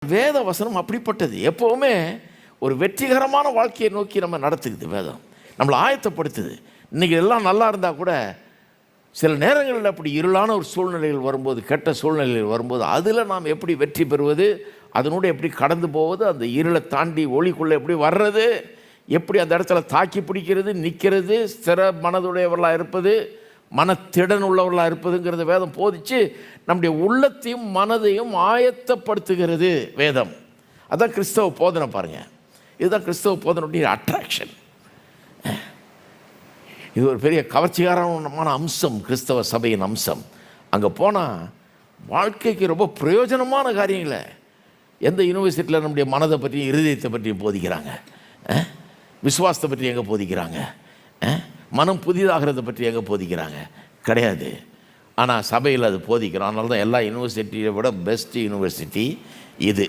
வேத வசனம் அப்படிப்பட்டது. எப்போவுமே ஒரு வெற்றிகரமான வாழ்க்கையை நோக்கி நம்ம நடத்துக்குது. வேதம் நம்மளை ஆயத்தப்படுத்துது. இன்றைக்கி எல்லாம் நல்லா இருந்தால் கூட சில நேரங்களில் அப்படி இருளான ஒரு சூழ்நிலைகள் வரும்போது, கெட்ட சூழ்நிலைகள் வரும்போது, அதில் நாம் எப்படி வெற்றி பெறுவது, அதனோடு எப்படி கடந்து போவது, அந்த இருளை தாண்டி ஒளிக்குள்ளே எப்படி வர்றது, எப்படி அந்த இடத்துல தாக்கி பிடிக்கிறது, நிற்கிறது, ஸ்திர மனதுடையவர்களாக இருப்பது, மனத்திடன் உள்ளவர்களாக இருப்பதுங்கிறத வேதம் போதிச்சு நம்முடைய உள்ளத்தையும் மனதையும் ஆயத்தப்படுத்துகிறது வேதம். அதுதான் கிறிஸ்தவ போதனை. பாருங்கள், இதுதான் கிறிஸ்தவ போதனுடைய அட்ராக்ஷன். இது ஒரு பெரிய கவர்ச்சிகரமான அம்சம், கிறிஸ்தவ சபையின் அம்சம். அங்கே போனால் வாழ்க்கைக்கு ரொம்ப பிரயோஜனமான காரியங்களை எந்த யூனிவர்சிட்டியில் நம்முடைய மனதை பற்றியும் இருதயத்தை பற்றியும் போதிக்கிறாங்க? விசுவாசத்தை பற்றி எங்கே போதிக்கிறாங்க? மனம் புதிதாகிறத பற்றி எங்கே போதிக்கிறாங்க? கிடையாது. ஆனால் சபையில் அது போதிக்கிறோம். அதனால தான் எல்லா யூனிவர்சிட்டியை விட பெஸ்ட் யூனிவர்சிட்டி இது.